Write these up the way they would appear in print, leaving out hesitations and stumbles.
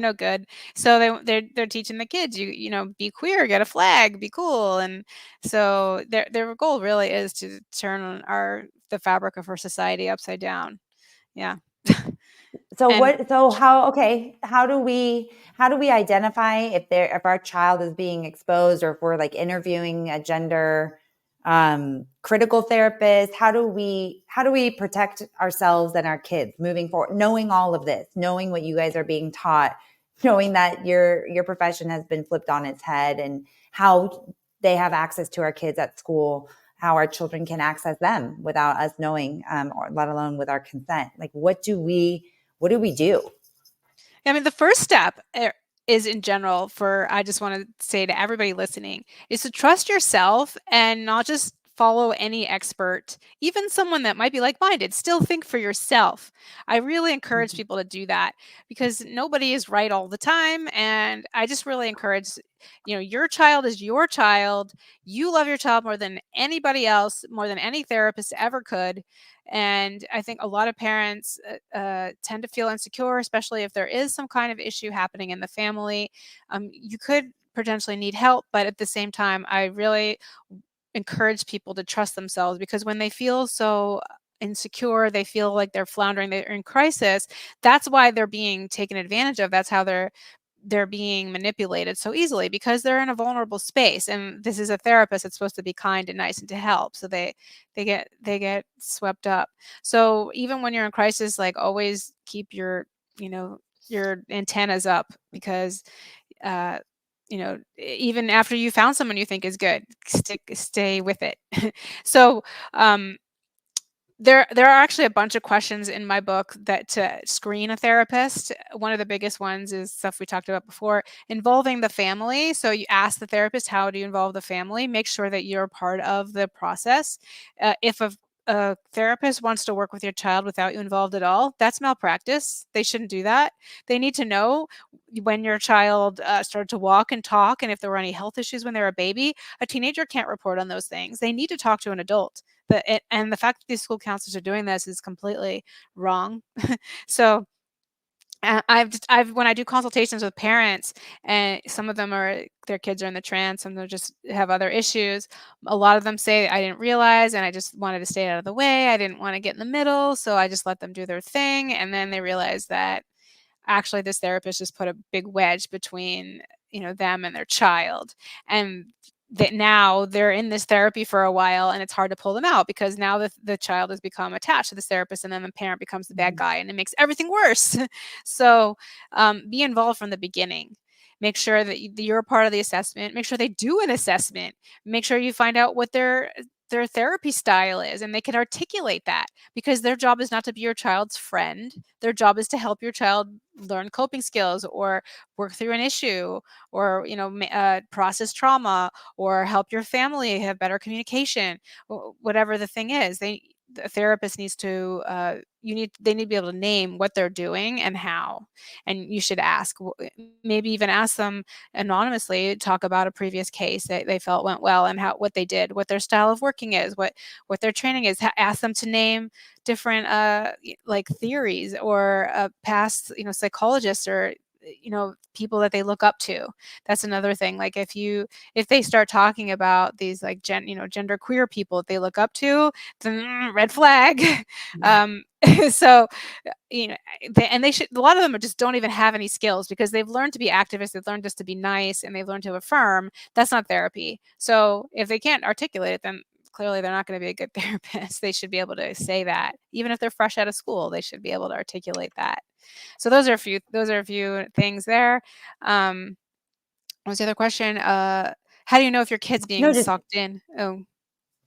no good. So they're teaching the kids, be queer, get a flag, be cool. And so their goal really is to turn the fabric of our society upside down. Yeah. So And how do we identify if our child is being exposed, or if we're like interviewing a gender critical therapist? How do we protect ourselves and our kids moving forward, knowing all of this, knowing what you guys are being taught, knowing that your profession has been flipped on its head, and how they have access to our kids at school, how our children can access them without us knowing, or let alone with our consent? Like, what do we do? I mean, the first step is, in general, I just want to say to everybody listening, is to trust yourself and not just follow any expert, even someone that might be like-minded. Still think for yourself. I really encourage people to do that, because nobody is right all the time. And I just really encourage, your child is your child. You love your child more than anybody else, more than any therapist ever could. And I think a lot of parents tend to feel insecure, especially if there is some kind of issue happening in the family. You could potentially need help, but at the same time, I really encourage people to trust themselves, because when they feel so insecure, they feel like they're floundering, they're in crisis. That's why they're being taken advantage of. That's how they're being manipulated so easily, because they're in a vulnerable space, and this is a therapist that's supposed to be kind and nice and to help, so they get swept up. So even when you're in crisis, like, always keep your antennas up, because uh even after you found someone you think is good, stay with it. So um there are actually a bunch of questions in my book that to screen a therapist. One of the biggest ones is stuff we talked about before, involving the family. So you ask the therapist, how do you involve the family? Make sure that you're part of the process. If a therapist wants to work with your child without you involved at all, that's malpractice. They shouldn't do that. They need to know when your child started to walk and talk, and if there were any health issues when they were a baby. A teenager can't report on those things. They need to talk to an adult. And the fact that these school counselors are doing this is completely wrong. So I've when I do consultations with parents, and some of them are their kids are in the trance, some of them just have other issues. A lot of them say, I didn't realize, and I just wanted to stay out of the way. I didn't want to get in the middle, so I just let them do their thing. And then they realize that actually this therapist just put a big wedge between them and their child, and that now they're in this therapy for a while, and it's hard to pull them out, because now the child has become attached to this therapist, and then the parent becomes the bad guy, and it makes everything worse. So be involved from the beginning. Make sure that you're a part of the assessment. Make sure they do an assessment. Make sure you find out what their therapy style is, and they can articulate that, because their job is not to be your child's friend. Their job is to help your child learn coping skills, or work through an issue, or process trauma, or help your family have better communication. Whatever the thing is, the therapist needs to they need to be able to name what they're doing and how. And you should ask, maybe even ask them anonymously, talk about a previous case that they felt went well, and what they did, what their style of working is, what their training is. Ask them to name different like theories, or past psychologists, or people that they look up to. That's another thing. Like, if they start talking about these, like, gender queer people that they look up to, then red flag. So they should, a lot of them just don't even have any skills, because they've learned to be activists, they've learned just to be nice, and they've learned to affirm. That's not therapy. So if they can't articulate it, then clearly they're not going to be a good therapist. They should be able to say that. Even if they're fresh out of school, they should be able to articulate that. So those are a few things there. What was the other question? How do you know if your kid's being No, just sucked in? Oh.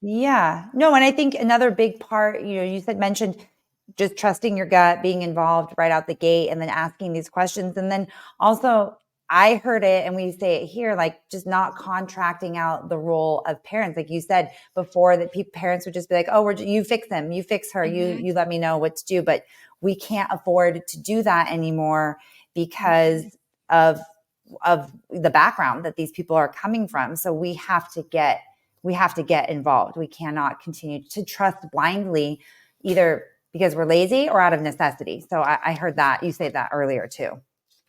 Yeah. No, and I think another big part, you mentioned just trusting your gut, being involved right out the gate, and then asking these questions. And then also, I heard it, and we say it here, like, just not contracting out the role of parents. Like you said before, that parents would just be like, oh, you fix him, you fix her, you let me know what to do. But we can't afford to do that anymore, because of the background that these people are coming from. So we have to get involved. We cannot continue to trust blindly, either because we're lazy or out of necessity. So I heard that you say that earlier too.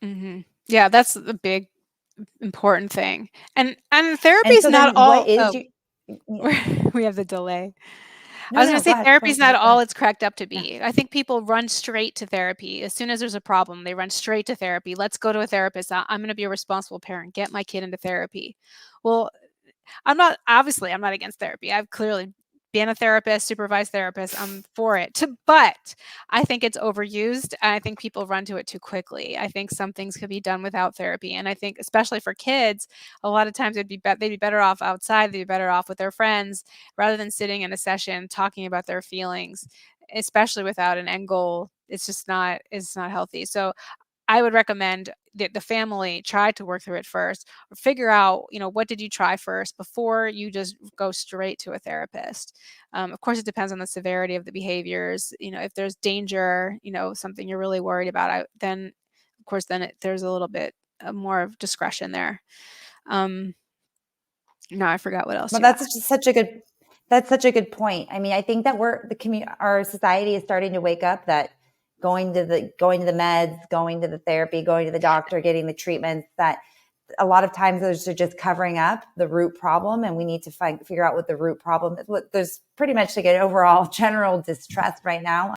Mm-hmm. Yeah, that's a big important thing. And therapy And is so not then what all is oh, you, yeah. we have the delay. I No, was going no, to say go therapy is not all ahead. it's cracked up to Yeah. be. I think people run straight to therapy. As soon as there's a problem, they run straight to therapy. Let's go to a therapist. I'm going to be a responsible parent. Get my kid into therapy. Well, I'm not against therapy. I've clearly been a therapist, supervised therapist. I'm for it. But I think it's overused. And I think people run to it too quickly. I think some things could be done without therapy. And I think, especially for kids, a lot of times they'd be better off outside. They'd be better off with their friends rather than sitting in a session talking about their feelings, especially without an end goal. It's not healthy. So I would recommend that the family try to work through it first, or figure out, what did you try first before you just go straight to a therapist. Of course, it depends on the severity of the behaviors. If there's danger, something you're really worried about, then of course, there's a little bit more of discretion there. No, I forgot what else Well, you asked. that's such a good point. I mean, I think that our society is starting to wake up that going to the meds, going to the therapy, going to the doctor, getting the treatments, that a lot of times those are just covering up the root problem, and we need to figure out what the root problem is. There's pretty much like an overall general distrust right now